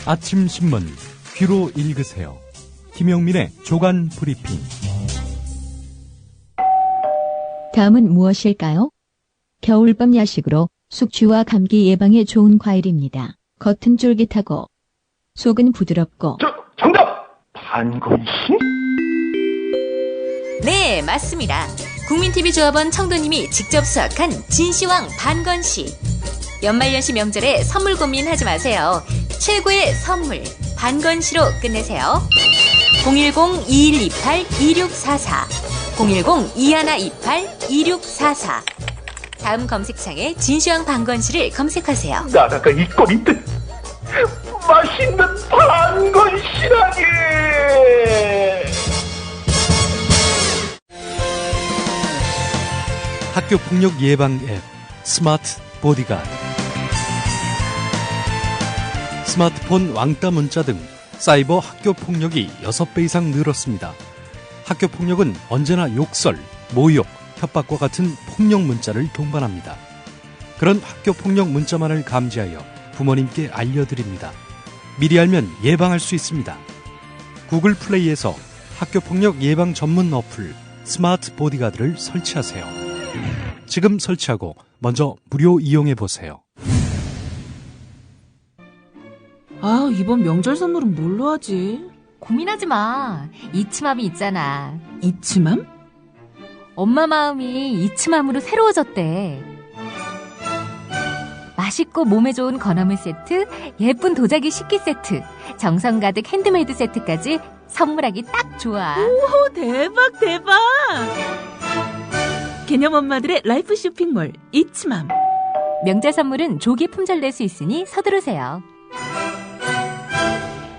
아침 신문 귀로 읽으세요. 김용민의 조간 브리핑. 다음은 무엇일까요? 겨울밤 야식으로 숙취와 감기 예방에 좋은 과일입니다. 겉은 쫄깃하고 속은 부드럽고. 정답! 반건씨? 네, 맞습니다. 국민TV조합원 청도님이 직접 수확한 진시황 반건씨. 연말연시 명절에 선물 고민하지 마세요. 최고의 선물 반건씨로 끝내세요. 010-2128-2644 010-2128-2644 다음 검색창에 진시황 반건씨를 검색하세요. 나라가 있건 있든 맛있는 반건씨라니. 학교폭력 예방 앱 스마트 보디가드. 스마트폰 왕따 문자 등 사이버 학교폭력이 6배 이상 늘었습니다. 학교폭력은 언제나 욕설, 모욕, 협박과 같은 폭력 문자를 동반합니다. 그런 학교폭력 문자만을 감지하여 부모님께 알려드립니다. 미리 알면 예방할 수 있습니다. 구글 플레이에서 학교폭력 예방 전문 어플 스마트 보디가드를 설치하세요. 지금 설치하고 먼저 무료 이용해보세요. 아, 이번 명절 선물은 뭘로 하지? 고민하지 마. 이치맘이 있잖아. 이치맘? 엄마 마음이 이치맘으로 새로워졌대. 맛있고 몸에 좋은 건어물 세트, 예쁜 도자기 식기 세트, 정성 가득 핸드메이드 세트까지 선물하기 딱 좋아. 오, 대박 대박. 개념 엄마들의 라이프 쇼핑몰 이치맘. 명절 선물은 조기 품절 낼 수 있으니 서두르세요.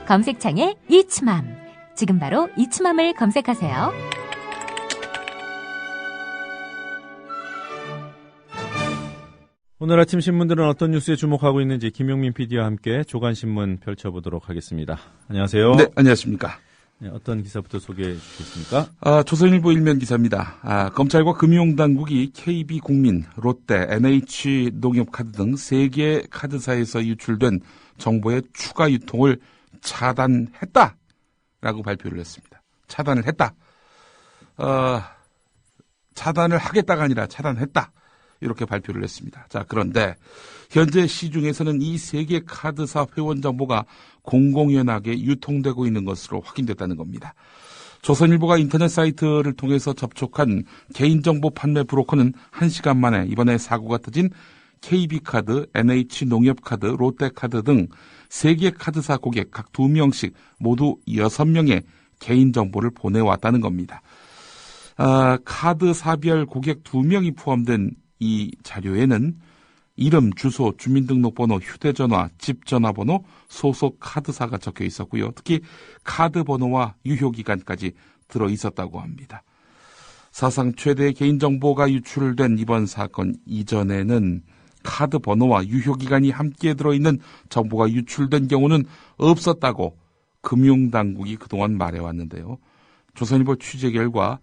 검색창에 이치맘. 지금 바로 이치맘을 검색하세요. 오늘 아침 신문들은 어떤 뉴스에 주목하고 있는지 김용민 PD와 함께 조간신문 펼쳐보도록 하겠습니다. 안녕하세요. 네, 안녕하십니까. 네, 어떤 기사부터 소개해 주시겠습니까? 조선일보 일면 기사입니다. 검찰과 금융당국이 KB국민, 롯데, NH농협카드 등 3개 카드사에서 유출된 정보의 추가 유통을 차단했다라고 발표를 했습니다. 차단을 했다. 차단을 하겠다가 아니라 차단했다. 이렇게 발표를 했습니다. 자, 그런데 현재 시중에서는 이 3개 카드사 회원 정보가 공공연하게 유통되고 있는 것으로 확인됐다는 겁니다. 조선일보가 인터넷 사이트를 통해서 접촉한 개인정보 판매 브로커는 1시간 만에 이번에 사고가 터진 KB카드, NH농협카드, 롯데카드 등 3개 카드사 고객 각 2명씩 모두 6명의 개인정보를 보내왔다는 겁니다. 카드사별 고객 2명이 포함된 이 자료에는 이름, 주소, 주민등록번호, 휴대전화, 집전화번호, 소속 카드사가 적혀 있었고요. 특히 카드번호와 유효기간까지 들어있었다고 합니다. 사상 최대의 개인정보가 유출된 이번 사건 이전에는 카드번호와 유효기간이 함께 들어있는 정보가 유출된 경우는 없었다고 금융당국이 그동안 말해왔는데요. 조선일보 취재 결과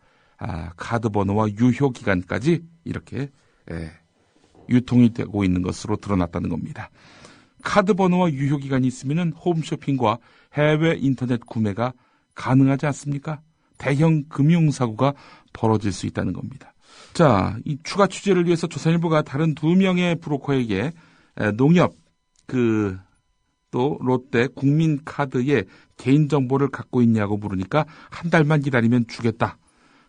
카드번호와 유효기간까지 이렇게 유통이 되고 있는 것으로 드러났다는 겁니다. 카드번호와 유효기간이 있으면 홈쇼핑과 해외 인터넷 구매가 가능하지 않습니까? 대형 금융사고가 벌어질 수 있다는 겁니다. 자, 이 추가 취재를 위해서 조선일보가 다른 2명의 브로커에게 농협, 또 롯데 국민카드에 개인정보를 갖고 있냐고 물으니까 한 달만 기다리면 주겠다.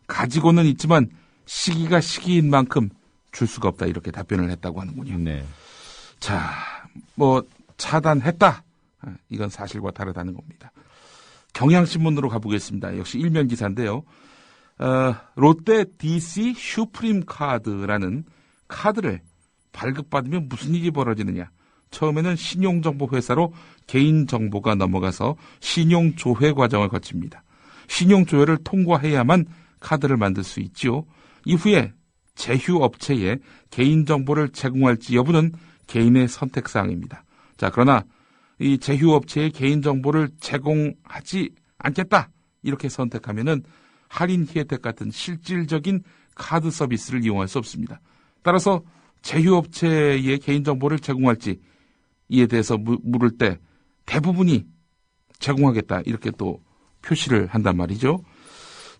가지고는 있지만 시기가 시기인 만큼 줄 수가 없다. 이렇게 답변을 했다고 하는군요. 네. 자, 차단했다. 이건 사실과 다르다는 겁니다. 경향신문으로 가보겠습니다. 역시 일면 기사인데요. 롯데 DC 슈프림 카드라는 카드를 발급받으면 무슨 일이 벌어지느냐. 처음에는 신용정보회사로 개인정보가 넘어가서 신용조회 과정을 거칩니다. 신용조회를 통과해야만 카드를 만들 수 있지요. 이후에 제휴업체에 개인정보를 제공할지 여부는 개인의 선택사항입니다. 자, 그러나 이 제휴업체에 개인정보를 제공하지 않겠다. 이렇게 선택하면은 할인 혜택 같은 실질적인 카드 서비스를 이용할 수 없습니다. 따라서 제휴업체에 개인정보를 제공할지 이에 대해서 물을 때 대부분이 제공하겠다 이렇게 또 표시를 한단 말이죠.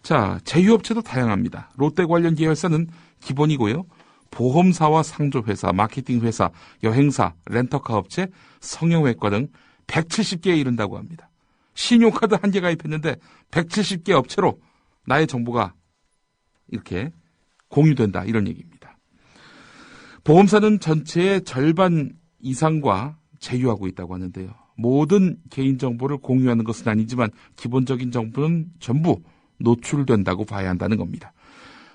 자, 제휴업체도 다양합니다. 롯데 관련 계열사는 기본이고요. 보험사와 상조회사, 마케팅회사, 여행사, 렌터카 업체, 성형외과 등 170개에 이른다고 합니다. 신용카드 한 개 가입했는데 170개 업체로 나의 정보가 이렇게 공유된다 이런 얘기입니다. 보험사는 전체의 절반 이상과 제휴하고 있다고 하는데요. 모든 개인정보를 공유하는 것은 아니지만 기본적인 정보는 전부 노출된다고 봐야 한다는 겁니다.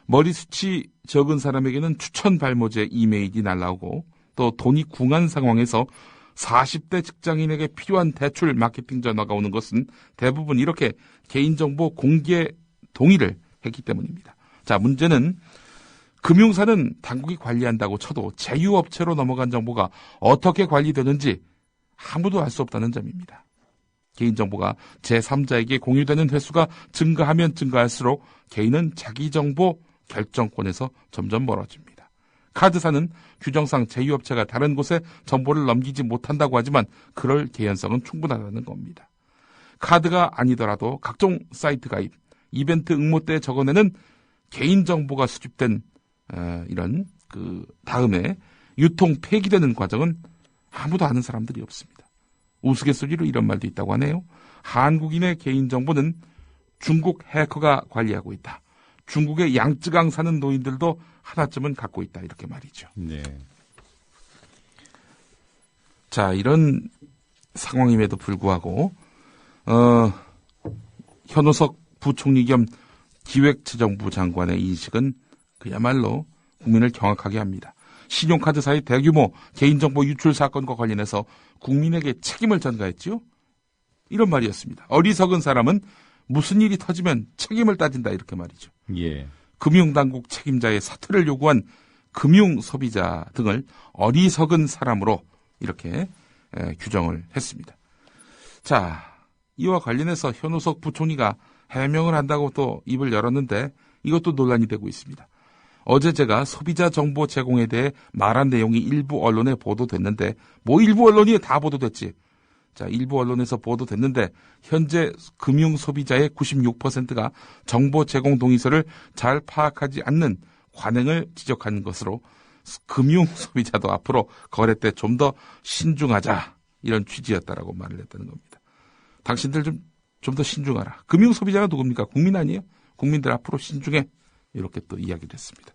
머리숱이 적은 사람에게는 추천 발모제 이메일이 날라오고 또 돈이 궁한 상황에서 40대 직장인에게 필요한 대출 마케팅 전화가 오는 것은 대부분 이렇게 개인정보 공개 동의를 했기 때문입니다. 자, 문제는 금융사는 당국이 관리한다고 쳐도 제휴업체로 넘어간 정보가 어떻게 관리되는지 아무도 알 수 없다는 점입니다. 개인정보가 제3자에게 공유되는 횟수가 증가하면 증가할수록 개인은 자기 정보 결정권에서 점점 멀어집니다. 카드사는 규정상 제휴업체가 다른 곳에 정보를 넘기지 못한다고 하지만 그럴 개연성은 충분하다는 겁니다. 카드가 아니더라도 각종 사이트 가입, 이벤트 응모 때 적어내는 개인정보가 수집된 이런 다음에 유통 폐기되는 과정은 아무도 아는 사람들이 없습니다. 우스갯소리로 이런 말도 있다고 하네요. 한국인의 개인정보는 중국 해커가 관리하고 있다. 중국의 양쯔강 사는 노인들도 하나쯤은 갖고 있다. 이렇게 말이죠. 네. 자, 이런 상황임에도 불구하고 현우석 부총리 겸 기획재정부 장관의 인식은 그야말로 국민을 경악하게 합니다. 신용카드사의 대규모 개인정보 유출 사건과 관련해서 국민에게 책임을 전가했지요. 이런 말이었습니다. 어리석은 사람은 무슨 일이 터지면 책임을 따진다 이렇게 말이죠. 예. 금융당국 책임자의 사퇴를 요구한 금융소비자 등을 어리석은 사람으로 이렇게 규정을 했습니다. 자, 이와 관련해서 현우석 부총리가 해명을 한다고 또 입을 열었는데 이것도 논란이 되고 있습니다. 어제 제가 소비자 정보 제공에 대해 말한 내용이 일부 언론에 보도됐는데 일부 언론이 다 보도됐지. 자, 일부 언론에서 보도됐는데 현재 금융 소비자의 96%가 정보 제공 동의서를 잘 파악하지 않는 관행을 지적하는 것으로 금융 소비자도 앞으로 거래 때 좀 더 신중하자 이런 취지였다라고 말을 했다는 겁니다. 당신들 좀 더 신중하라. 금융 소비자가 누굽니까? 국민 아니에요? 국민들 앞으로 신중해. 이렇게 또 이야기를 했습니다.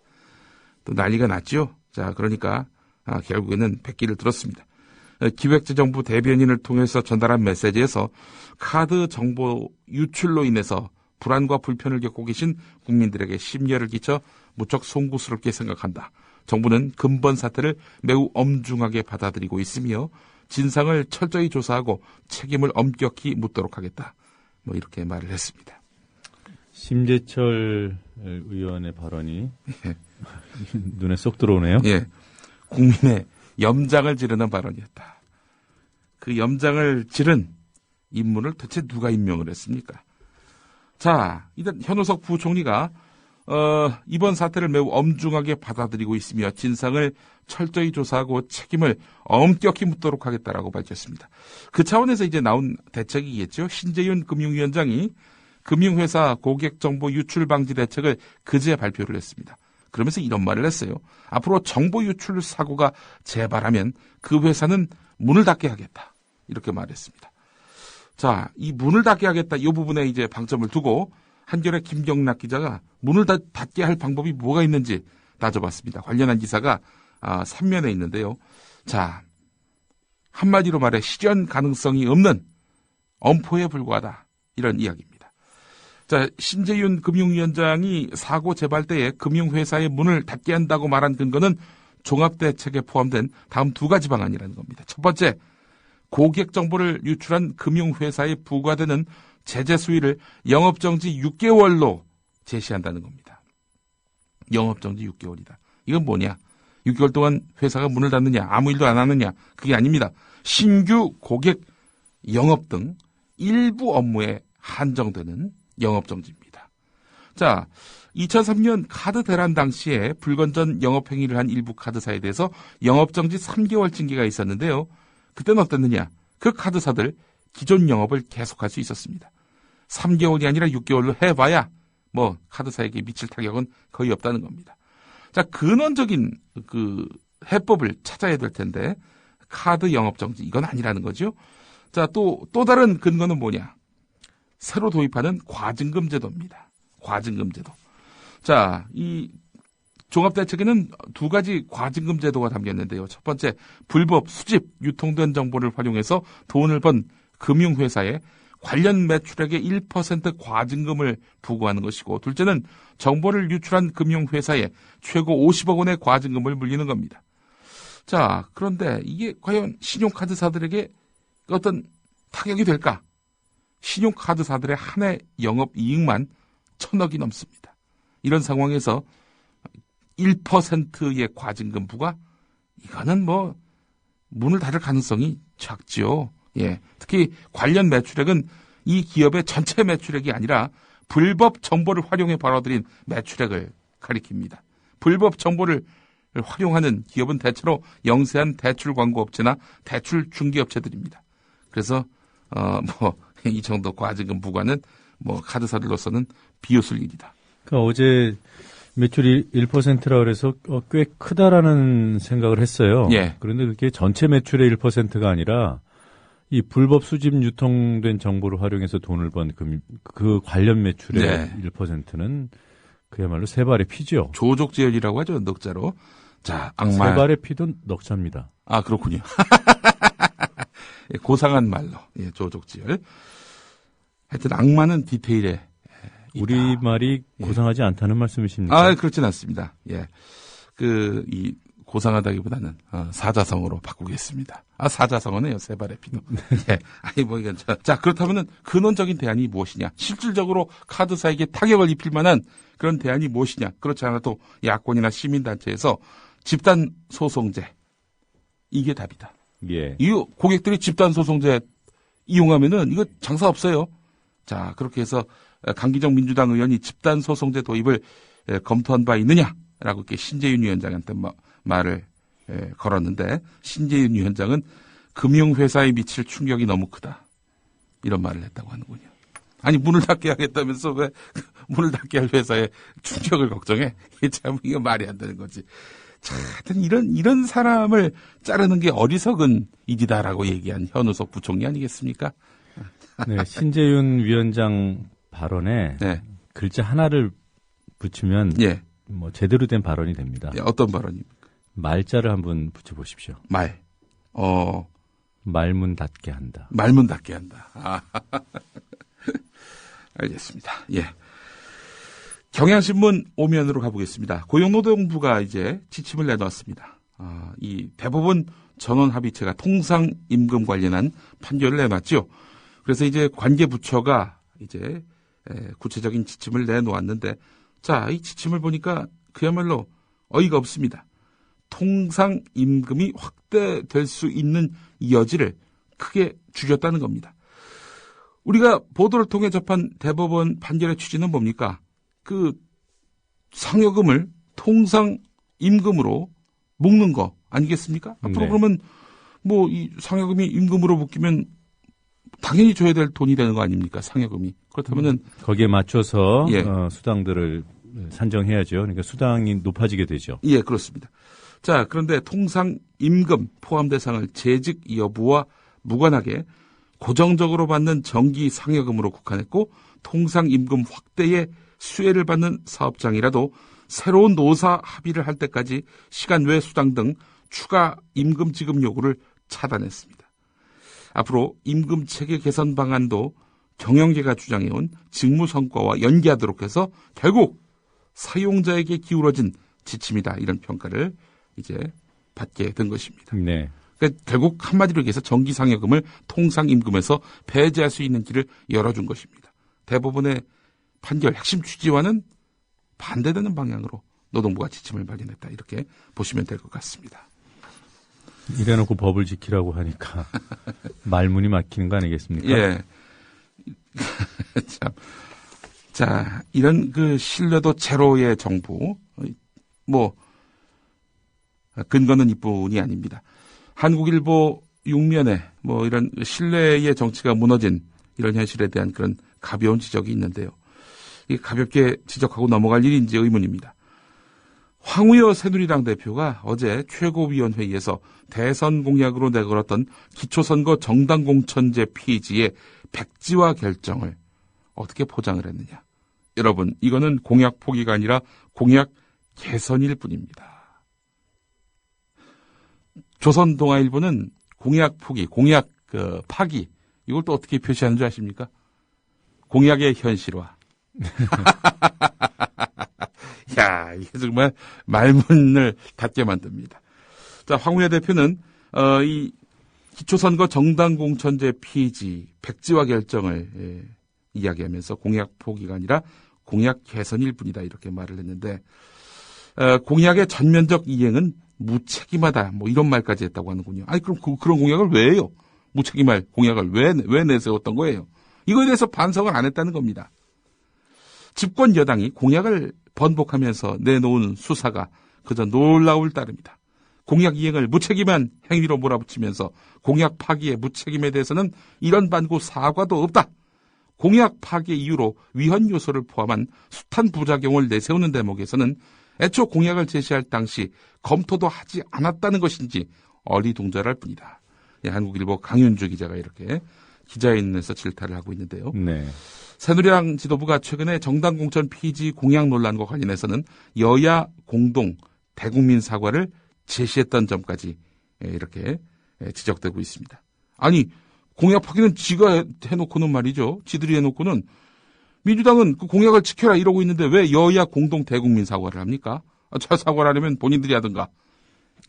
또 난리가 났죠. 자, 그러니까 결국에는 백기를 들었습니다. 기획재정부 대변인을 통해서 전달한 메시지에서 카드 정보 유출로 인해서 불안과 불편을 겪고 계신 국민들에게 심려를 끼쳐 무척 송구스럽게 생각한다. 정부는 근본 사태를 매우 엄중하게 받아들이고 있으며 진상을 철저히 조사하고 책임을 엄격히 묻도록 하겠다. 이렇게 말을 했습니다. 심재철 의원의 발언이 눈에 쏙 들어오네요. 예, 국민의 염장을 지르는 발언이었다. 그 염장을 지른 인물을 대체 누가 임명을 했습니까? 자, 일단 현우석 부총리가 이번 사태를 매우 엄중하게 받아들이고 있으며 진상을 철저히 조사하고 책임을 엄격히 묻도록 하겠다라고 밝혔습니다. 그 차원에서 이제 나온 대책이겠죠. 신재윤 금융위원장이 금융회사 고객정보 유출 방지 대책을 그제 발표를 했습니다. 그러면서 이런 말을 했어요. 앞으로 정보 유출 사고가 재발하면 그 회사는 문을 닫게 하겠다. 이렇게 말했습니다. 자, 이 문을 닫게 하겠다. 이 부분에 이제 방점을 두고 한겨레 김경락 기자가 문을 닫게 할 방법이 뭐가 있는지 따져봤습니다. 관련한 기사가 3면에 있는데요. 자, 한마디로 말해 실현 가능성이 없는 엄포에 불과하다. 이런 이야기입니다. 자, 신재윤 금융위원장이 사고 재발 때에 금융회사의 문을 닫게 한다고 말한 근거는 종합대책에 포함된 다음 두 가지 방안이라는 겁니다. 첫 번째, 고객 정보를 유출한 금융회사에 부과되는 제재 수위를 영업정지 6개월로 제시한다는 겁니다. 영업정지 6개월이다. 이건 뭐냐? 6개월 동안 회사가 문을 닫느냐, 아무 일도 안 하느냐, 그게 아닙니다. 신규 고객 영업 등 일부 업무에 한정되는 영업정지입니다. 자, 2003년 카드 대란 당시에 불건전 영업행위를 한 일부 카드사에 대해서 영업정지 3개월 징계가 있었는데요. 그때는 어땠느냐? 그 카드사들 기존 영업을 계속할 수 있었습니다. 3개월이 아니라 6개월로 해봐야 뭐 카드사에게 미칠 타격은 거의 없다는 겁니다. 자, 근원적인 그 해법을 찾아야 될 텐데 카드 영업 정지 이건 아니라는 거죠. 자, 또 다른 근거는 뭐냐? 새로 도입하는 과징금 제도입니다. 과징금 제도. 자, 이 종합대책에는 두 가지 과징금 제도가 담겼는데요. 첫 번째, 불법 수집, 유통된 정보를 활용해서 돈을 번 금융회사에 관련 매출액의 1% 과징금을 부과하는 것이고, 둘째는 정보를 유출한 금융회사에 최고 50억 원의 과징금을 물리는 겁니다. 자, 그런데 이게 과연 신용카드사들에게 어떤 타격이 될까? 신용카드사들의 한 해 영업이익만 1,000억이 넘습니다. 이런 상황에서 1%의 과징금 부과? 이거는 뭐 문을 닫을 가능성이 작지요. 예, 특히 관련 매출액은 이 기업의 전체 매출액이 아니라 불법 정보를 활용해 벌어들인 매출액을 가리킵니다. 불법 정보를 활용하는 기업은 대체로 영세한 대출 광고 업체나 대출 중개 업체들입니다. 그래서 이 정도 과징금 부과는 뭐 카드사들로서는 비웃을 일이다. 그러니까 어제 매출이 1%라 그래서 꽤 크다라는 생각을 했어요. 예. 그런데 그게 전체 매출의 1%가 아니라 이 불법 수집 유통된 정보를 활용해서 돈을 번 그 관련 매출의 네. 1%는 그야말로 세 발의 피죠. 조족지혈이라고 하죠, 넉자로. 자, 악마. 세 발의 피도 넉자입니다. 아, 그렇군요. 고상한 말로. 예, 조족지혈. 하여튼 악마는 디테일에 우리말이 고상하지 않다는 말씀이십니까? 아, 그렇진 않습니다. 예. 이 고상하다기보다는 사자성어로 바꾸겠습니다. 아, 사자성어네요. 세 발의 피도. 예. 아니 뭐 이건 자, 그렇다면은 근원적인 대안이 무엇이냐? 실질적으로 카드사에게 타격을 입힐 만한 그런 대안이 무엇이냐? 그렇지 않아도 야권이나 시민단체에서 집단 소송제 이게 답이다. 예. 이 고객들이 집단 소송제 이용하면은 이거 장사 없어요. 자, 그렇게 해서 강기정 민주당 의원이 집단 소송제 도입을 검토한 바 있느냐라고 이렇게 신재윤 위원장한테 말을 걸었는데, 신재윤 위원장은 금융회사에 미칠 충격이 너무 크다 이런 말을 했다고 하는군요. 아니, 문을 닫게 하겠다면서 왜 문을 닫게 할 회사의 충격을 걱정해? 이게 참 이거 말이 안 되는 거지. 자, 하여튼 이런 사람을 자르는 게 어리석은 일이다라고 얘기한 현우석 부총리 아니겠습니까? 네, 신재윤 위원장 발언에 네. 글자 하나를 붙이면 예. 뭐 제대로 된 발언이 됩니다. 예, 어떤 발언입니까? 말자를 한번 붙여보십시오. 말. 말문 닫게 한다. 말문 닫게 한다. 아. 알겠습니다. 예. 경향신문 오면으로 가보겠습니다. 고용노동부가 이제 지침을 내놓았습니다. 이 대법원 전원합의체가 통상임금 관련한 판결을 내놨죠. 그래서 이제 관계부처가 이제 구체적인 지침을 내놓았는데, 자, 이 지침을 보니까 그야말로 어이가 없습니다. 통상임금이 확대될 수 있는 여지를 크게 줄였다는 겁니다. 우리가 보도를 통해 접한 대법원 판결의 취지는 뭡니까? 그 상여금을 통상임금으로 묶는 거 아니겠습니까? 앞으로 네. 그러면 뭐 이 상여금이 임금으로 묶이면 당연히 줘야 될 돈이 되는 거 아닙니까? 상여금이. 그렇다면은 거기에 맞춰서 예. 수당들을 산정해야죠. 그러니까 수당이 높아지게 되죠. 예, 그렇습니다. 자, 그런데 통상임금 포함 대상을 재직 여부와 무관하게 고정적으로 받는 정기 상여금으로 국한했고, 통상임금 확대에 수혜를 받는 사업장이라도 새로운 노사 합의를 할 때까지 시간 외 수당 등 추가 임금 지급 요구를 차단했습니다. 앞으로 임금 체계 개선 방안도 경영계가 주장해온 직무 성과와 연계하도록 해서 결국 사용자에게 기울어진 지침이다, 이런 평가를 이제 받게 된 것입니다. 네. 그러니까 결국 한마디로 얘기해서 정기상여금을 통상임금에서 배제할 수 있는 길을 열어준 것입니다. 대법원의 판결 핵심 취지와는 반대되는 방향으로 노동부가 지침을 발견했다, 이렇게 보시면 될 것 같습니다. 이래놓고 법을 지키라고 하니까 말문이 막히는 거 아니겠습니까? 예. 참. 자, 이런 그 신뢰도 제로의 정부, 뭐 근거는 이뿐이 아닙니다. 한국일보 육면에 뭐 이런 신뢰의 정치가 무너진 이런 현실에 대한 그런 가벼운 지적이 있는데요. 이게 가볍게 지적하고 넘어갈 일인지 의문입니다. 황우여 새누리당 대표가 어제 최고위원회의에서 대선 공약으로 내걸었던 기초선거 정당공천제 폐지의 백지화 결정을 어떻게 포장을 했느냐. 여러분, 이거는 공약 포기가 아니라 공약 개선일 뿐입니다. 조선동아일보는 공약 포기, 공약 파기, 이걸 또 어떻게 표시하는 줄 아십니까? 공약의 현실화. 야, 이게 정말 말문을 닫게 만듭니다. 자, 황우여 대표는 이 기초선거 정당공천제 폐지, 백지화 결정을 이야기하면서 공약 포기가 아니라 공약 개선일 뿐이다 이렇게 말을 했는데 공약의 전면적 이행은 무책임하다 뭐 이런 말까지 했다고 하는군요. 아니 그럼 그런 공약을 왜 해요? 무책임할 공약을 왜 내세웠던 거예요? 이거에 대해서 반성을 안 했다는 겁니다. 집권 여당이 공약을 번복하면서 내놓은 수사가 그저 놀라울 따름이다. 공약 이행을 무책임한 행위로 몰아붙이면서 공약 파기의 무책임에 대해서는 이런 반구 사과도 없다. 공약 파기 이유로 위헌 요소를 포함한 숱한 부작용을 내세우는 대목에서는 애초 공약을 제시할 당시 검토도 하지 않았다는 것인지 어리둥절할 뿐이다. 한국일보 강윤주 기자가 이렇게 기자회견에서 질타를 하고 있는데요. 네. 새누리당 지도부가 최근에 정당공천 폐지 공약 논란과 관련해서는 여야 공동 대국민 사과를 제시했던 점까지 이렇게 지적되고 있습니다. 아니 공약 파기는 지가 해놓고는 말이죠. 지들이 해놓고는 민주당은 그 공약을 지켜라 이러고 있는데 왜 여야 공동 대국민 사과를 합니까? 저 사과를 하려면 본인들이 하든가.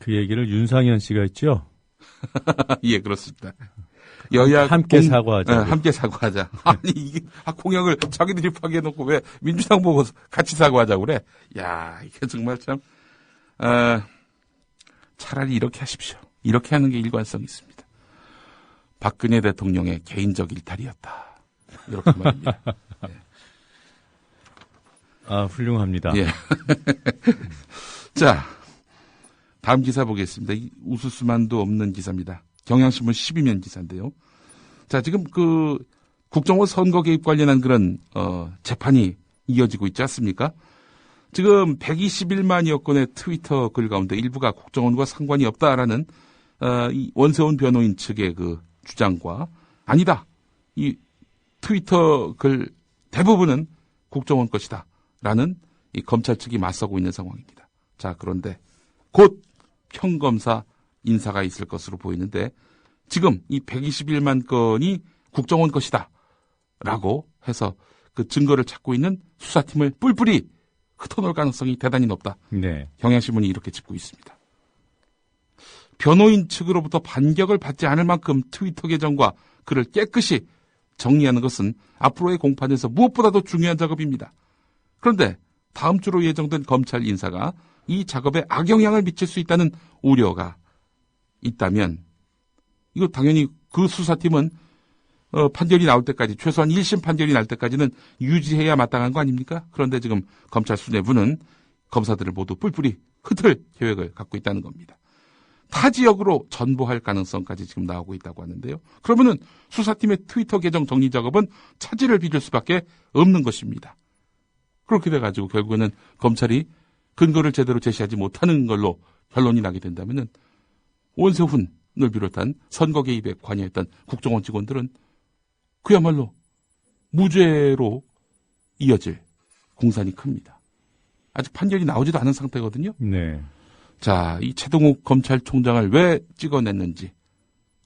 그 얘기를 윤상현 씨가 했죠? 예, 그렇습니다. 여야 함께 사과하자. 네, 함께 사과하자. 아니 이게 공약을 자기들이 파기해놓고 왜 민주당 보고 같이 사과하자고 그래? 야, 이게 정말 참 차라리 이렇게 하십시오. 이렇게 하는 게 일관성이 있습니다. 박근혜 대통령의 개인적 일탈이었다. 이렇게 말입니다. 네. 아, 훌륭합니다. 예. 자, 다음 기사 보겠습니다. 웃을 수만도 없는 기사입니다. 경향신문 12면 기사인데요. 자, 지금 그 국정원 선거 개입 관련한 그런 재판이 이어지고 있지 않습니까? 지금 121만여 건의 트위터 글 가운데 일부가 국정원과 상관이 없다라는 이 원세훈 변호인 측의 그 주장과 아니다. 이 트위터 글 대부분은 국정원 것이다. 라는 이 검찰 측이 맞서고 있는 상황입니다. 자, 그런데 곧 평검사 인사가 있을 것으로 보이는데 지금 이 121만 건이 국정원 것이다. 라고 해서 그 증거를 찾고 있는 수사팀을 뿔뿔이 흩어놓을 가능성이 대단히 높다. 네. 경향신문이 이렇게 짚고 있습니다. 변호인 측으로부터 반격을 받지 않을 만큼 트위터 계정과 글을 깨끗이 정리하는 것은 앞으로의 공판에서 무엇보다도 중요한 작업입니다. 그런데 다음 주로 예정된 검찰 인사가 이 작업에 악영향을 미칠 수 있다는 우려가 있다면 이거 당연히 그 수사팀은 판결이 나올 때까지 최소한 1심 판결이 날 때까지는 유지해야 마땅한 거 아닙니까? 그런데 지금 검찰 수뇌부는 검사들을 모두 뿔뿔이 흩을 계획을 갖고 있다는 겁니다. 타 지역으로 전보할 가능성까지 지금 나오고 있다고 하는데요. 그러면은 수사팀의 트위터 계정 정리 작업은 차질을 빚을 수밖에 없는 것입니다. 그렇게 돼가지고 결국에는 검찰이 근거를 제대로 제시하지 못하는 걸로 결론이 나게 된다면은 원세훈을 비롯한 선거 개입에 관여했던 국정원 직원들은 그야말로 무죄로 이어질 공산이 큽니다. 아직 판결이 나오지도 않은 상태거든요. 네. 자, 이 최동욱 검찰총장을 왜 찍어냈는지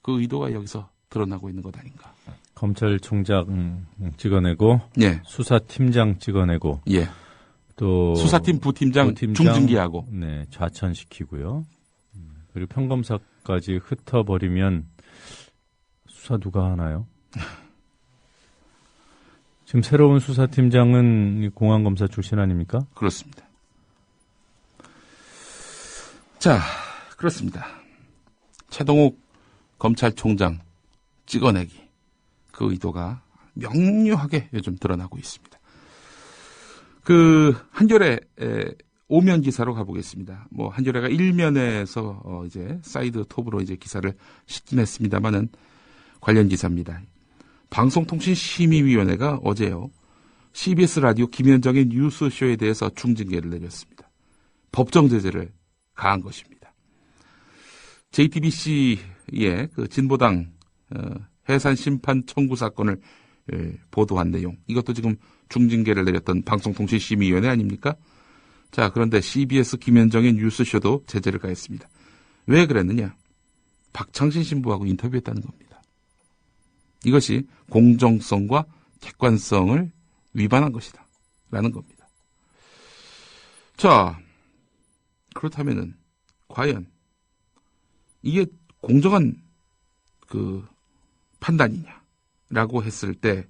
그 의도가 여기서 드러나고 있는 것 아닌가. 검찰총장 찍어내고, 예, 수사팀장 찍어내고, 예, 또 수사팀 부팀장 중징계하고, 네, 좌천시키고요. 그리고 평검사까지 흩어버리면 수사 누가 하나요? 지금 새로운 수사팀장은 공안검사 출신 아닙니까? 그렇습니다. 자, 그렇습니다. 최동욱 검찰총장 찍어내기 그 의도가 명료하게 요즘 드러나고 있습니다. 그 한겨레 오면 기사로 가보겠습니다. 뭐 한겨레가 1면에서 이제 사이드 톱으로 이제 기사를 싣긴 했습니다만은 관련 기사입니다. 방송통신심의위원회가 어제요, CBS 라디오 김현정의 뉴스쇼에 대해서 중징계를 내렸습니다. 법정 제재를 가한 것입니다. JTBC의 그 진보당 해산 심판 청구 사건을 보도한 내용, 이것도 지금 중징계를 내렸던 방송통신심의위원회 아닙니까? 자, 그런데 CBS 김현정의 뉴스쇼도 제재를 가했습니다. 왜 그랬느냐? 박창신 신부하고 인터뷰했다는 겁니다. 이것이 공정성과 객관성을 위반한 것이다 라는 겁니다. 자, 그렇다면은 과연 이게 공정한 그 판단이냐라고 했을 때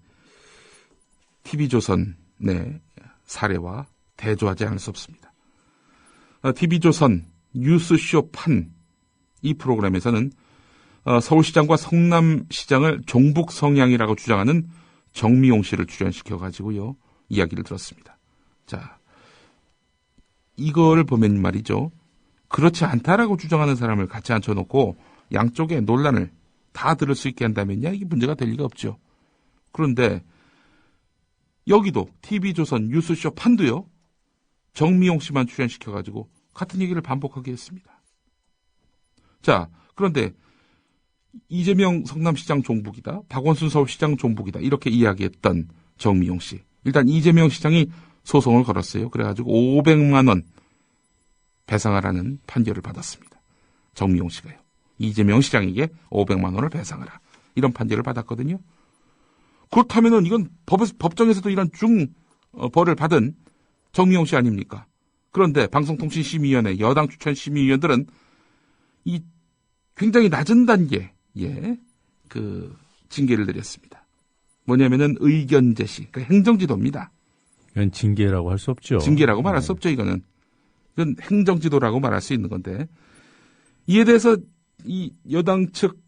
TV조선의 사례와 대조하지 않을 수 없습니다. TV조선 뉴스쇼 판, 이 프로그램에서는 서울시장과 성남시장을 종북 성향이라고 주장하는 정미용 씨를 출연시켜가지고요, 이야기를 들었습니다. 자, 이거를 보면 말이죠, 그렇지 않다라고 주장하는 사람을 같이 앉혀놓고 양쪽의 논란을 다 들을 수 있게 한다면야 이게 문제가 될 리가 없죠. 그런데 여기도 TV조선 뉴스쇼 판도요, 정미용 씨만 출연시켜가지고 같은 얘기를 반복하게 했습니다. 자, 그런데 이재명 성남시장 종북이다, 박원순 서울시장 종북이다, 이렇게 이야기했던 정미용 씨. 일단 이재명 시장이 소송을 걸었어요. 그래가지고 500만 원 배상하라는 판결을 받았습니다. 정미용 씨가요. 이재명 시장에게 500만 원을 배상하라, 이런 판결을 받았거든요. 그렇다면은 이건 법정에서도 이런 벌을 받은 정미용 씨 아닙니까? 그런데 방송통신심의위원회 여당 추천 심의위원들은 이 굉장히 낮은 단계의 그 징계를 내렸습니다. 뭐냐면은 의견 제시, 그러니까 행정지도입니다. 이건 징계라고 할 수 없죠. 징계라고 말할 수 없죠. 이건 행정지도라고 말할 수 있는 건데, 이에 대해서 이 여당 측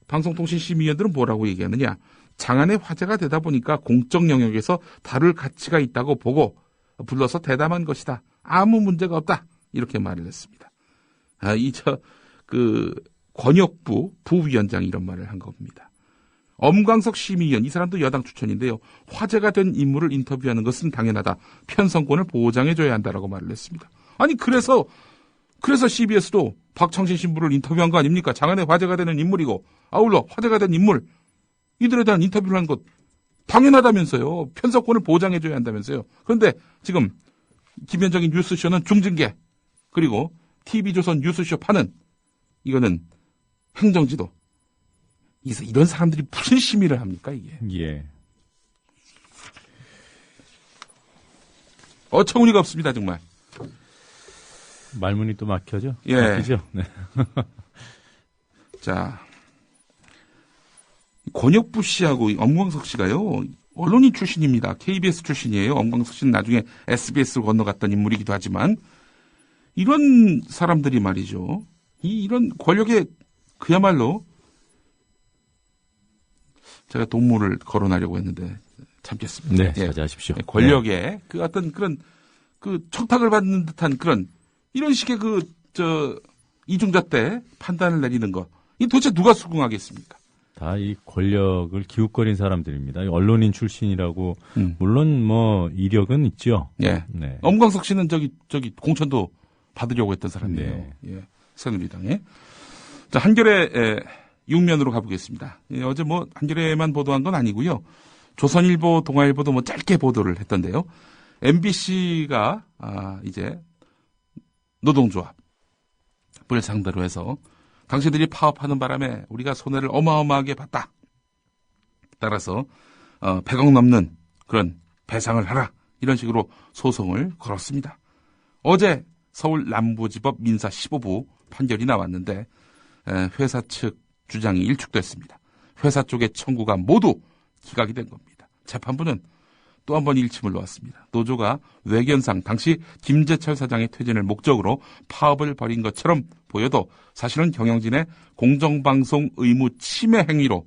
방송통신심의위원들은 뭐라고 얘기하느냐? 장안의 화제가 되다 보니까 공적 영역에서 다룰 가치가 있다고 보고 불러서 대담한 것이다. 아무 문제가 없다. 이렇게 말을 했습니다. 권역부 부위원장이 이런 말을 한 겁니다. 엄광석 심의위원, 이 사람도 여당 추천인데요, 화제가 된 인물을 인터뷰하는 것은 당연하다. 편성권을 보장해줘야 한다라고 말을 했습니다. 아니, 그래서 CBS도 박창신 신부를 인터뷰한 거 아닙니까? 장안의 화제가 되는 인물이고, 아울러 화제가 된 인물, 이들에 대한 인터뷰를 한 것 당연하다면서요. 편성권을 보장해줘야 한다면서요. 그런데 지금 김현정의 뉴스쇼는 중징계, 그리고 TV조선 뉴스쇼 파는, 이거는 행정지도. 이런 사람들이 무슨 심의를 합니까, 이게? 예. 어처구니가 없습니다, 정말. 말문이 또 막혀져? 예. 막히죠? 네. 자, 권혁부 씨하고 엄광석 씨가요, 언론인 출신입니다. KBS 출신이에요. 엄광석 씨는 나중에 SBS로 건너갔던 인물이기도 하지만, 이런 사람들이 말이죠, 이런 권력에 그야말로, 제가 동물을 거론하려고 했는데 참겠습니다. 네, 자제하십시오. 권력에 그 어떤 그런 그 청탁을 받는 듯한 그런 이런 식의 이중잣 대 판단을 내리는 거, 이 도대체 누가 수긍하겠습니까? 다 이 권력을 기웃거린 사람들입니다. 언론인 출신이라고 물론 뭐 이력은 있죠. 예. 네. 엄광석 씨는 저기 공천도 받으려고 했던 사람이에요. 네. 예. 새누리당에. 자, 한겨레 6면으로 가보겠습니다. 예, 어제 뭐 한겨레만 보도한 건 아니고요. 조선일보, 동아일보도 뭐 짧게 보도를 했던데요. MBC가 이제 노동조합을 상대로 해서 당신들이 파업하는 바람에 우리가 손해를 어마어마하게 봤다. 따라서 100억 넘는 그런 배상을 하라. 이런 식으로 소송을 걸었습니다. 어제 서울 남부지법 민사 15부 판결이 나왔는데 회사 측 주장이 일축됐습니다. 회사 쪽의 청구가 모두 기각이 된 겁니다. 재판부는 또 한 번 일침을 놓았습니다. 노조가 외견상 당시 김재철 사장의 퇴진을 목적으로 파업을 벌인 것처럼 보여도 사실은 경영진의 공정방송 의무 침해 행위로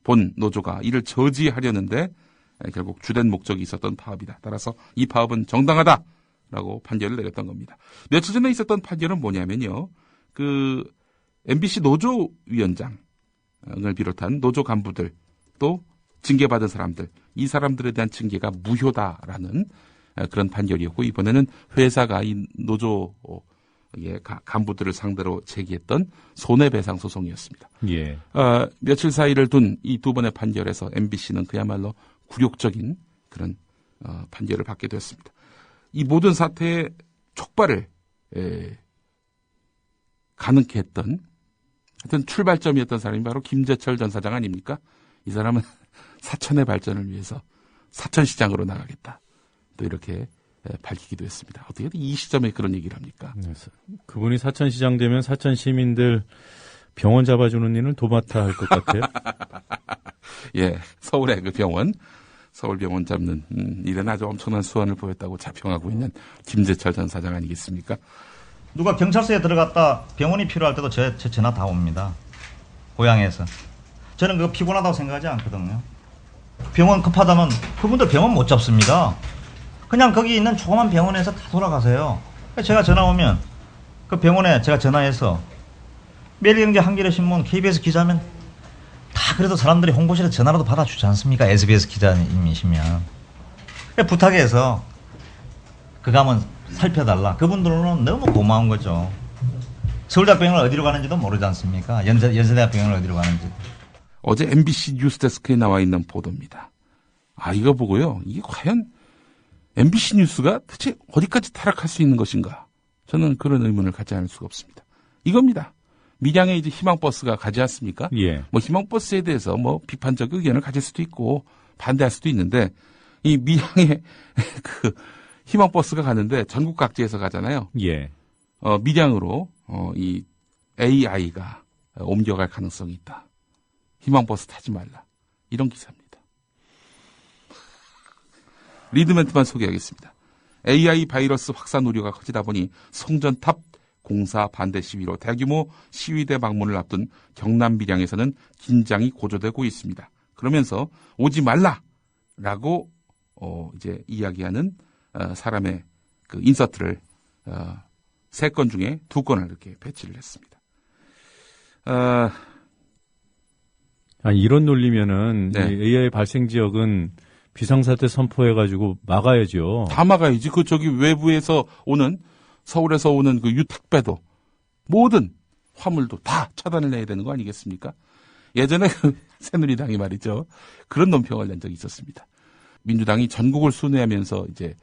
본 노조가 이를 저지하려는데 결국 주된 목적이 있었던 파업이다. 따라서 이 파업은 정당하다. 라고 판결을 내렸던 겁니다. 며칠 전에 있었던 판결은 뭐냐면요. 그 MBC 노조위원장을 비롯한 노조 간부들 또 징계받은 사람들, 이 사람들에 대한 징계가 무효다라는 그런 판결이었고, 이번에는 회사가 이 노조 간부들을 상대로 제기했던 손해배상 소송이었습니다. 예. 며칠 사이를 둔 이 두 번의 판결에서 MBC는 그야말로 굴욕적인 그런 판결을 받게 되었습니다. 이 모든 사태의 촉발을 가능케 했던 하여튼 출발점이었던 사람이 바로 김재철 전 사장 아닙니까? 이 사람은 사천의 발전을 위해서 사천시장으로 나가겠다. 또 이렇게 밝히기도 했습니다. 어떻게 이 시점에 그런 얘기를 합니까? 그분이 사천시장 되면 사천 시민들 병원 잡아주는 일은 도맡아 할 것 같아요. 예, 서울의 그 병원, 서울병원 잡는 일은 아주 엄청난 수완을 보였다고 자평하고 있는 김재철 전 사장 아니겠습니까? 누가 경찰서에 들어갔다 병원이 필요할 때도 제 전화 다 옵니다. 고향에서. 저는 그거 피곤하다고 생각하지 않거든요. 병원 급하다면 그분들 병원 못 잡습니다. 그냥 거기 있는 조그만 병원에서 다 돌아가세요. 제가 전화 오면 그 병원에 제가 전화해서 매일경제 한겨레신문 KBS 기자면 다 그래도 사람들이 홍보실에 전화라도 받아주지 않습니까? SBS 기자님이시면. 부탁해서 그거 한번 살펴달라. 그분들은 너무 고마운 거죠. 서울대학병원을 어디로 가는지도 모르지 않습니까? 연세대학병원을 어디로 가는지. 어제 MBC 뉴스데스크에 나와 있는 보도입니다. 이거 보고요. 이게 과연 MBC 뉴스가 대체 어디까지 타락할 수 있는 것인가? 저는 그런 의문을 갖지 않을 수가 없습니다. 이겁니다. 밀양에 이제 희망버스가 가지 않습니까? 예. 뭐 희망버스에 대해서 뭐 비판적 의견을 가질 수도 있고 반대할 수도 있는데, 이 밀양에 그 희망버스가 가는데 전국 각지에서 가잖아요. 예. 밀양으로 이 AI가 옮겨갈 가능성이 있다. 희망버스 타지 말라. 이런 기사입니다. 리드멘트만 소개하겠습니다. AI 바이러스 확산 우려가 커지다 보니 송전탑 공사 반대 시위로 대규모 시위대 방문을 앞둔 경남 밀양에서는 긴장이 고조되고 있습니다. 그러면서 오지 말라라고 이제 이야기하는 사람의 그 인서트를 3건 중에 2건을 이렇게 배치를 했습니다. 이런 논리면은 네. 이 AI 발생 지역은 비상사태 선포해가지고 막아야죠. 다 막아야지. 그 저기 외부에서 오는, 서울에서 오는 그 유탁배도 모든 화물도 다 차단을 해야 되는 거 아니겠습니까? 예전에 그 새누리당이 말이죠. 그런 논평을 낸 적이 있었습니다. 민주당이 전국을 순회하면서 이제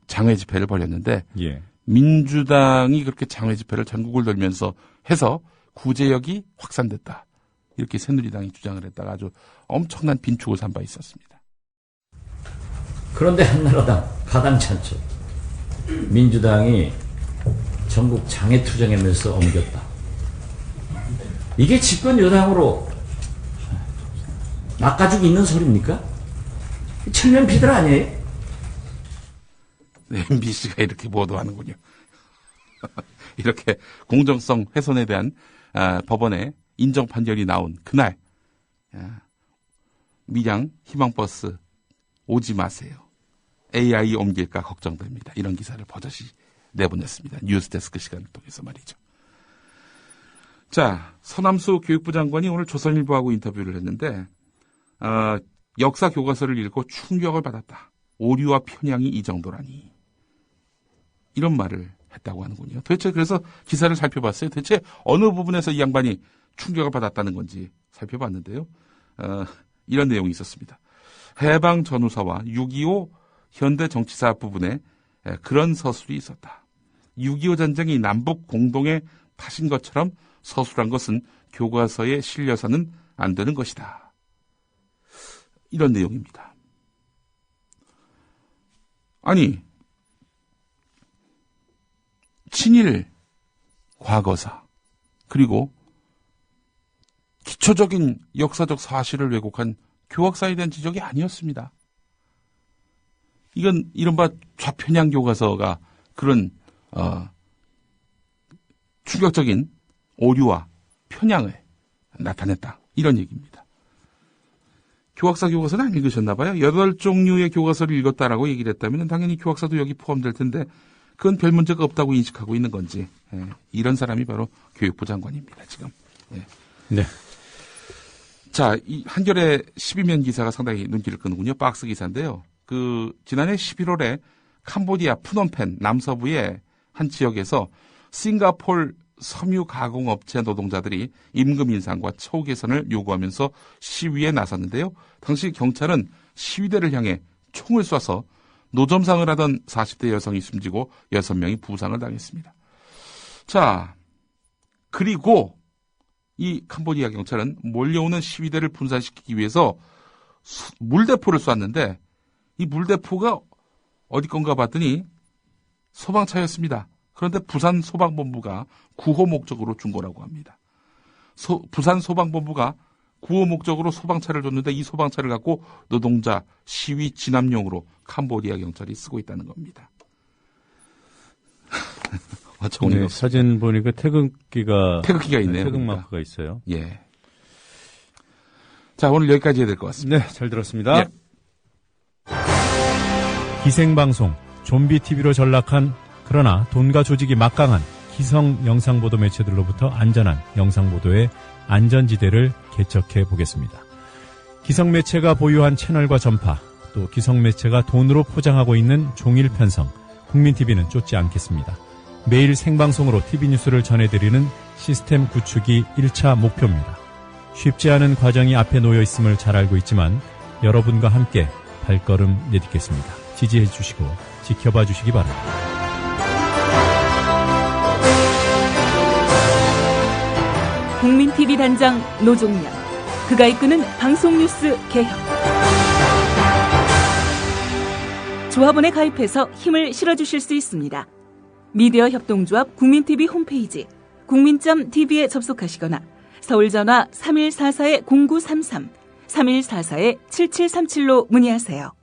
장외 집회를 벌였는데, 예. 민주당이 그렇게 장외 집회를 전국을 돌면서 해서 구제역이 확산됐다. 이렇게 새누리당이 주장을 했다가 아주 엄청난 빈축을 산 바 있었습니다. 그런데 한나라당 가당찮죠. 민주당이 전국 장애투쟁하면서 옮겼다. 이게 집권 여당으로 낚아주고 있는 소리입니까? 천면피들 아니에요? 네, MBC가 이렇게 보도하는군요. 이렇게 공정성 훼손에 대한 법원의 인정 판결이 나온 그날, 밀양 희망버스 오지 마세요. AI 옮길까 걱정됩니다. 이런 기사를 버젓이 내보냈습니다. 뉴스데스크 시간을 통해서 말이죠. 자, 서남수 교육부 장관이 오늘 조선일보하고 인터뷰를 했는데, 역사 교과서를 읽고 충격을 받았다. 오류와 편향이 이 정도라니. 이런 말을 했다고 하는군요. 도대체 그래서 기사를 살펴봤어요. 대체 어느 부분에서 이 양반이 충격을 받았다는 건지 살펴봤는데요. 이런 내용이 있었습니다. 해방 전후사와 6.25 현대 정치사 부분에 그런 서술이 있었다. 6.25 전쟁이 남북 공동의 탓인 것처럼 서술한 것은 교과서에 실려서는 안 되는 것이다. 이런 내용입니다. 아니, 친일 과거사 그리고 기초적인 역사적 사실을 왜곡한 교학사에 대한 지적이 아니었습니다. 이건 이른바 좌편향 교과서가 그런 충격적인 오류와 편향을 나타냈다. 이런 얘기입니다. 교학사 교과서는 안 읽으셨나 봐요. 8종류의 교과서를 읽었다라고 얘기를 했다면 당연히 교학사도 여기 포함될 텐데 그건 별 문제가 없다고 인식하고 있는 건지. 예, 이런 사람이 바로 교육부 장관입니다. 지금. 예. 네. 자, 이 한겨레 12면 기사가 상당히 눈길을 끄는군요. 박스 기사인데요. 지난해 11월에 캄보디아 푸놈펜 남서부의 한 지역에서 싱가폴 섬유 가공업체 노동자들이 임금 인상과 처우 개선을 요구하면서 시위에 나섰는데요. 당시 경찰은 시위대를 향해 총을 쏴서 노점상을 하던 40대 여성이 숨지고 6명이 부상을 당했습니다. 자, 그리고 이 캄보디아 경찰은 몰려오는 시위대를 분산시키기 위해서 물대포를 쐈는데 이 물대포가 어디 건가 봤더니 소방차였습니다. 그런데 부산 소방본부가 구호 목적으로 준 거라고 합니다. 부산 소방본부가 구호 목적으로 소방차를 줬는데 이 소방차를 갖고 노동자 시위 진압용으로 캄보디아 경찰이 쓰고 있다는 겁니다. 네, 사진 보니까 태극기가 있네요. 태극 마크가 있어요. 예. 자, 오늘 여기까지 해야 될 것 같습니다. 네, 잘 들었습니다. 예. 기생방송, 좀비 TV로 전락한 그러나 돈과 조직이 막강한 기성 영상보도 매체들로부터 안전한 영상보도의 안전지대를 개척해 보겠습니다. 기성 매체가 보유한 채널과 전파, 또 기성 매체가 돈으로 포장하고 있는 종일 편성, 국민TV는 쫓지 않겠습니다. 매일 생방송으로 TV뉴스를 전해드리는 시스템 구축이 1차 목표입니다. 쉽지 않은 과정이 앞에 놓여 있음을 잘 알고 있지만 여러분과 함께 발걸음 내딛겠습니다. 지지해 주시고 지켜봐 주시기 바랍니다. 국민TV 단장 노종면, 그가 이끄는 방송뉴스 개혁. 조합원에 가입해서 힘을 실어주실 수 있습니다. 미디어 협동조합 국민TV 홈페이지 국민.tv에 접속하시거나 서울전화 3144-0933, 3144-7737로 문의하세요.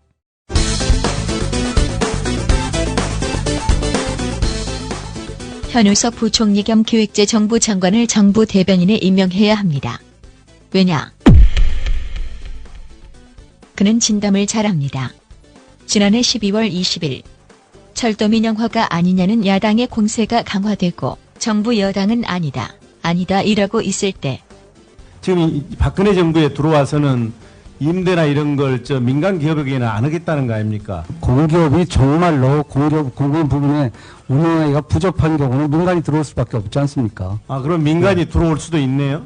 현우석 부총리 겸 기획재정부 장관을 정부 대변인에 임명해야 합니다. 왜냐? 그는 진담을 잘합니다. 지난해 12월 20일 철도 민영화가 아니냐는 야당의 공세가 강화되고 정부 여당은 아니다 이라고 있을 때 지금 박근혜 정부에 들어와서는 임대나 이런 걸 민간 기업에게는 안 하겠다는 거 아닙니까? 공기업이 정말로 공공 부분에 운영하기가 부족한 경우는 민간이 들어올 수밖에 없지 않습니까? 아, 그럼 민간이 들어올 수도 있네요?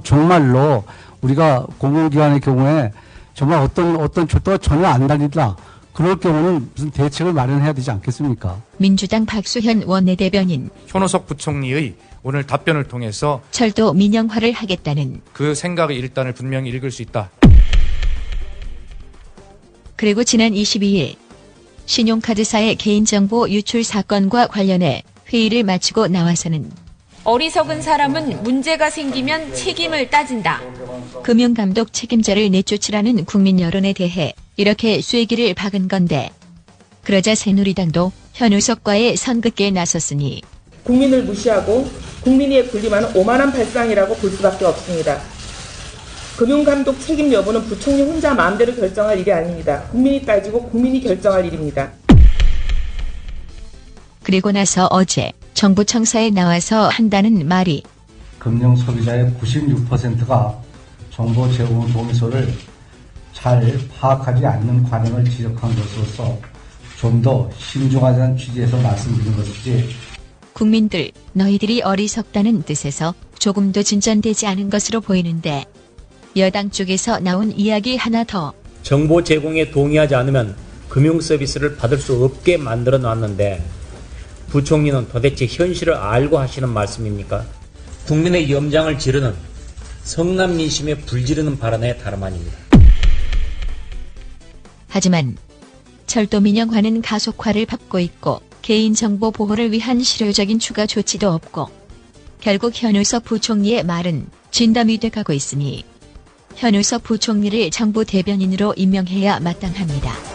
정말로 우리가 공공기관의 경우에 정말 어떤 절도가 전혀 안 달린다. 그럴 경우는 무슨 대책을 마련해야 되지 않겠습니까? 민주당 박수현 원내대변인, 현우석 부총리의 오늘 답변을 통해서 철도 민영화를 하겠다는 그 생각의 일단을 분명히 읽을 수 있다. 그리고 지난 22일 신용카드사의 개인정보 유출 사건과 관련해 회의를 마치고 나와서는 어리석은 사람은 문제가 생기면 책임을 따진다. 금융감독 책임자를 내쫓으라는 국민 여론에 대해 이렇게 쐐기를 박은 건데, 그러자 새누리당도 현우석과의 선긋기에 나섰으니 국민을 무시하고 국민이 군림하는 오만한 발상이라고 볼 수밖에 없습니다. 금융감독 책임 여부는 부총리 혼자 마음대로 결정할 일이 아닙니다. 국민이 따지고 국민이 결정할 일입니다. 그리고 나서 어제 정부 청사에 나와서 한다는 말이 금융 소비자의 96%가 정보 제공 동의서를 잘 파악하지 않는 관행을 지적한 것으로서 좀 더 신중하자는 취지에서 말씀드린 것이지, 국민들 너희들이 어리석다는 뜻에서 조금도 진전되지 않은 것으로 보이는데, 여당 쪽에서 나온 이야기 하나 더. 정보 제공에 동의하지 않으면 금융 서비스를 받을 수 없게 만들어 놨는데 부총리는 도대체 현실을 알고 하시는 말씀입니까? 국민의 염장을 지르는 성남 민심에 불지르는 발언에 다름 아닙니다. 하지만 철도 민영화는 가속화를 밟고 있고 개인정보 보호를 위한 실효적인 추가 조치도 없고, 결국 현우석 부총리의 말은 진담이 돼가고 있으니 현우석 부총리를 정부 대변인으로 임명해야 마땅합니다.